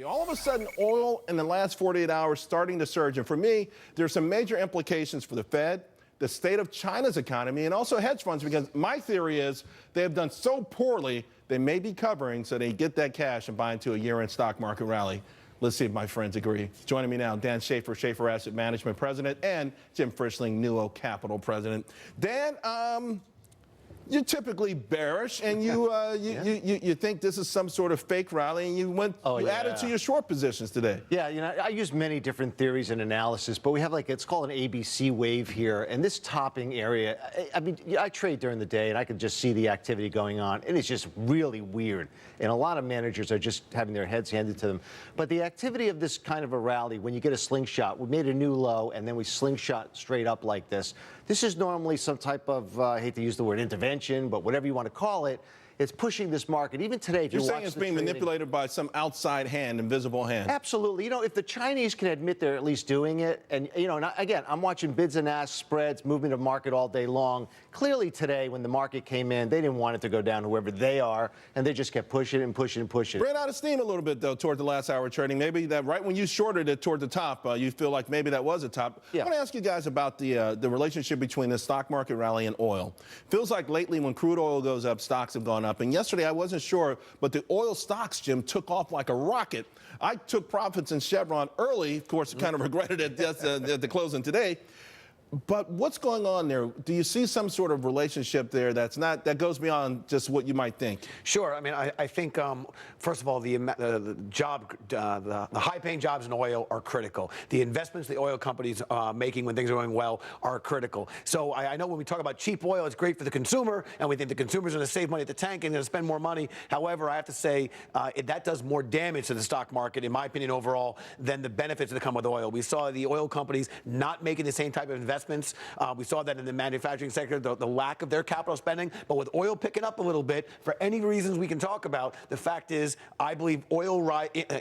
All of a sudden, oil in the last 48 hours starting to surge. And for me, there's some major implications for the Fed, the state of China's economy, and also hedge funds, because my theory is they have done so poorly, they may be covering so they get that cash and buy into a year-end stock market rally. Let's see if my friends agree. Joining me now, Dan Schaefer, Schaefer Asset Management President, and Jim Frischling, NewOak Capital President. Dan, you're typically bearish, and you think this is some sort of fake rally, and you added to your short positions today. Yeah, I use many different theories and analysis, but we have it's called an ABC wave here, and this topping area, I mean, I trade during the day, and I can just see the activity going on, and it's just really weird, and a lot of managers are just having their heads handed to them. But the activity of this kind of a rally, when you get a slingshot, we made a new low, and then we slingshot straight up like this. This is normally some type of, I hate to use the word intervention, but whatever you want to call it, it's pushing this market. Even today, if you're saying it's being manipulated by some outside hand, invisible hand. Absolutely. If the Chinese can admit they're at least doing it, and again, I'm watching bids and asks, spreads, movement of market all day long. Clearly today, when the market came in, they didn't want it to go down, whoever they are, and they just kept pushing and pushing and pushing. Ran out of steam a little bit though toward the last hour trading. Maybe that right when you shorted it toward the top, you feel like maybe that was a top. Yeah. I want to ask you guys about the relationship between the stock market rally and oil. Feels like lately when crude oil goes up, stocks have gone up, and yesterday I wasn't sure, but the oil stocks, Jim, took off like a rocket. I took profits in Chevron early. Of course, kind of regretted it at the closing today. But what's going on there? Do you see some sort of relationship there that goes beyond just what you might think? Sure. I mean, I think first of all, the high-paying jobs in oil are critical. The investments the oil companies are making when things are going well are critical. So I know when we talk about cheap oil, it's great for the consumer, and we think the consumer's going to save money at the tank and going to spend more money. However, I have to say that does more damage to the stock market, in my opinion, overall, than the benefits that come with oil. We saw the oil companies not making the same type of investments. We saw that in the manufacturing sector, the lack of their capital spending. But with oil picking up a little bit, for any reasons we can talk about, the fact is, I believe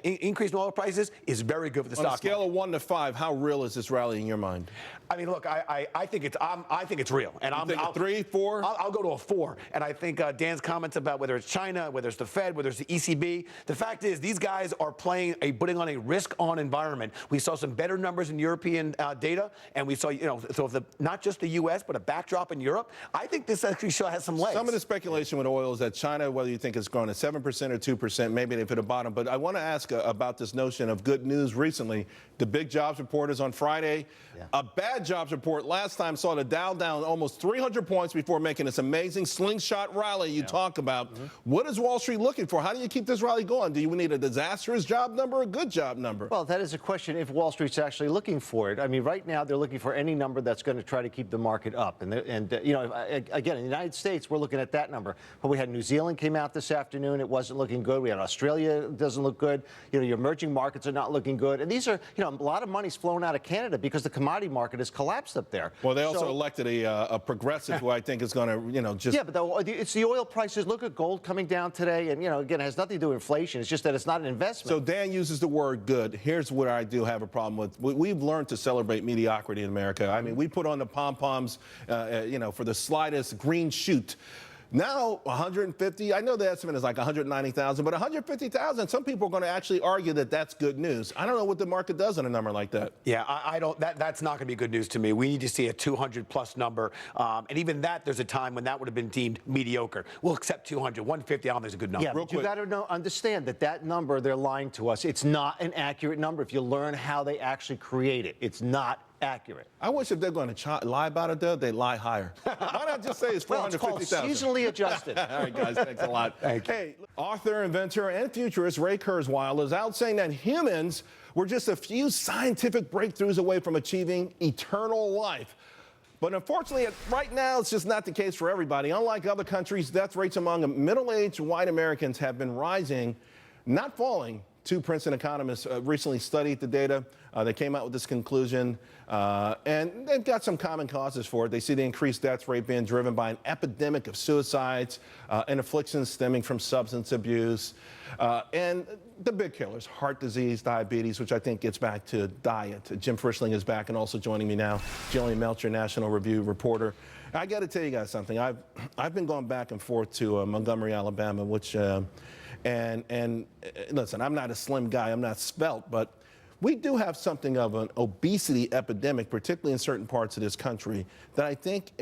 increased oil prices is very good for the stock market. On a scale of 1 to 5, how real is this rally in your mind? I mean, look, I think it's real, and I'll think 3, 4. I'll go to a 4. And I think Dan's comments about whether it's China, whether it's the Fed, whether it's the ECB, the fact is these guys are putting on a risk-on environment. We saw some better numbers in European data, and we saw so if not just the U.S. but a backdrop in Europe, I think this actually has some legs. Some of the speculation with oil is that China, whether you think it's grown at 7% or 2%, maybe they've hit a bottom. But I want to ask about this notion of good news recently. The big jobs report is on Friday. Yeah. A bad jobs report last time saw the Dow down almost 300 points before making this amazing slingshot rally you talk about. Mm-hmm. What is Wall Street looking for? How do you keep this rally going? Do you need a disastrous job number or a good job number? Well, that is a question if Wall Street's actually looking for it. I mean, right now they're looking for any number that's going to try to keep the market up. And again, in the United States, we're looking at that number. But we had New Zealand came out this afternoon. It wasn't looking good. We had Australia. It doesn't look good. Your emerging markets are not looking good. And these are, a lot of money's flown out of Canada because the commodity market has collapsed up there. Well, they also elected a progressive who I think is going to, just... Yeah, but it's the oil prices. Look at gold coming down today. And, again, it has nothing to do with inflation. It's just that it's not an investment. So Dan uses the word good. Here's what I do have a problem with. We've learned to celebrate mediocrity in America. I mean, we put on the pom-poms, for the slightest green shoot. Now, 150, I know the estimate is like 190,000, but 150,000, some people are going to actually argue that that's good news. I don't know what the market does on a number like that. Yeah, I don't, that's not going to be good news to me. We need to see a 200-plus number, and even that, there's a time when that would have been deemed mediocre. We'll accept 200. 150, I don't think is a good number. Yeah, but you got to understand that number, they're lying to us. It's not an accurate number if you learn how they actually create it. It's not accurate. I wish if they're going to lie about it, though, they lie higher. Why not just say it's 450,000? Well, it's called seasonally adjusted. All right, guys, thanks a lot. Hey, author, inventor, and futurist Ray Kurzweil is out saying that humans were just a few scientific breakthroughs away from achieving eternal life. But unfortunately, right now, it's just not the case for everybody. Unlike other countries, death rates among middle-aged white Americans have been rising, not falling. 2 Princeton economists recently studied the data. They came out with this conclusion, and they've got some common causes for it. They see the increased death rate being driven by an epidemic of suicides and afflictions stemming from substance abuse, and the big killers, heart disease, diabetes, which I think gets back to diet. Jim Frischling is back and also joining me now. Jillian Melcher, National Review reporter. I got to tell you guys something. I've been going back and forth to Montgomery, Alabama, which And listen, I'm not a slim guy, I'm not svelte, but we do have something of an obesity epidemic, particularly in certain parts of this country, that I think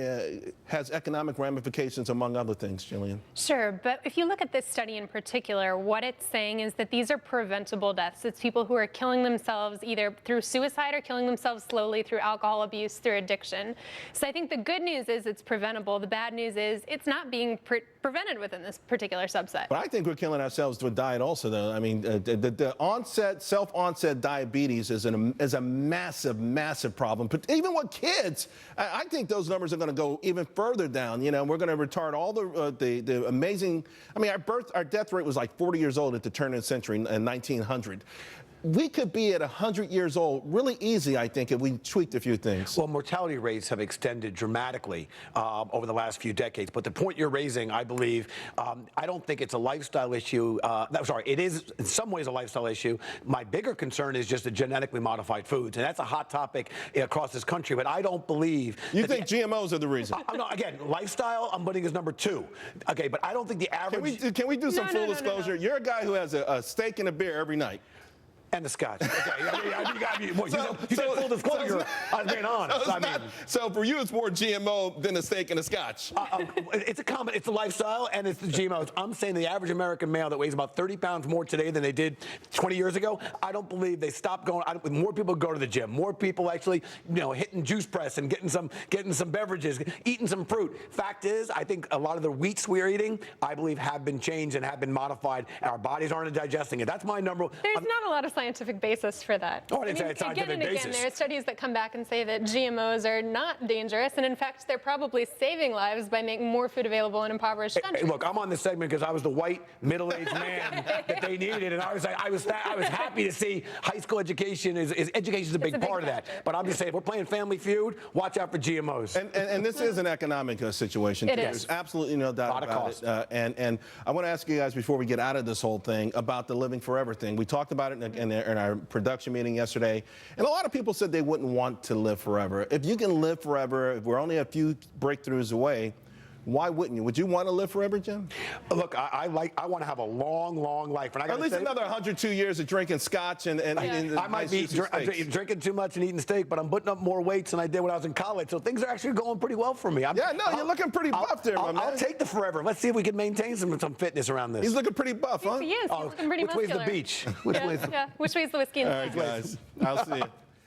has economic ramifications, among other things, Jillian. Sure, but if you look at this study in particular, what it's saying is that these are preventable deaths. It's people who are killing themselves either through suicide or killing themselves slowly through alcohol abuse, through addiction. So I think the good news is it's preventable. The bad news is it's not being prevented within this particular subset. But I think we're killing ourselves with diet also, though. I mean, the self-onset diabetes is a massive, massive problem. But even with kids, I think those numbers are going to go even further down. You know, we're going to retard all the amazing. I mean, our death rate was like 40 years old at the turn of the century in 1900. We could be at 100 years old really easy, I think, if we tweaked a few things. Well, mortality rates have extended dramatically over the last few decades. But the point you're raising, I believe, I don't think it's a lifestyle issue. Sorry, it is in some ways a lifestyle issue. My bigger concern is just the genetically modified foods. And that's a hot topic across this country. But I don't believe. You think GMOs are the reason? No, again, lifestyle, I'm putting as number 2. Okay, but I don't think the average. Can we do some full disclosure? No. You're a guy who has a steak and a beer every night. And the scotch. Okay, you said full disclosure. I was being honest. So for you, it's more GMO than a steak and a scotch. It's a lifestyle, and it's the GMOs. I'm saying the average American male that weighs about 30 pounds more today than they did 20 years ago, I don't believe they stopped going. More people go to the gym. More people actually, hitting juice press and getting some beverages, eating some fruit. Fact is, I think a lot of the wheats we're eating, I believe, have been changed and have been modified, and our bodies aren't digesting it. That's my number. There's not a lot of scientific basis for that. Oh, I didn't say it's scientific again and basis. again, there are studies that come back and say that GMOs are not dangerous, and in fact, they're probably saving lives by making more food available in impoverished countries. Hey, look, I'm on this segment because I was the white middle-aged man that they needed, and I was happy to see high school education is a big part of that. But I'm just saying, if we're playing Family Feud, watch out for GMOs. And this is an economic situation. It There's is. absolutely no doubt about it. And I want to ask you guys before we get out of this whole thing about the living forever thing. We talked about it in our production meeting yesterday, and a lot of people said they wouldn't want to live forever. If you can live forever, if we're only a few breakthroughs away, why wouldn't you? Would you want to live forever, Jim? Look, I want to have a long, long life. And I at least another 102 years of drinking scotch and I might be drinking too much and eating steak, but I'm putting up more weights than I did when I was in college. So things are actually going pretty well for me. You're looking pretty buff there, my man. I'll take the forever. Let's see if we can maintain some fitness around this. He's looking pretty buff, huh? He is. He's looking pretty Which muscular. way's the beach? Which way's the whiskey and All right, guys. I'll see you.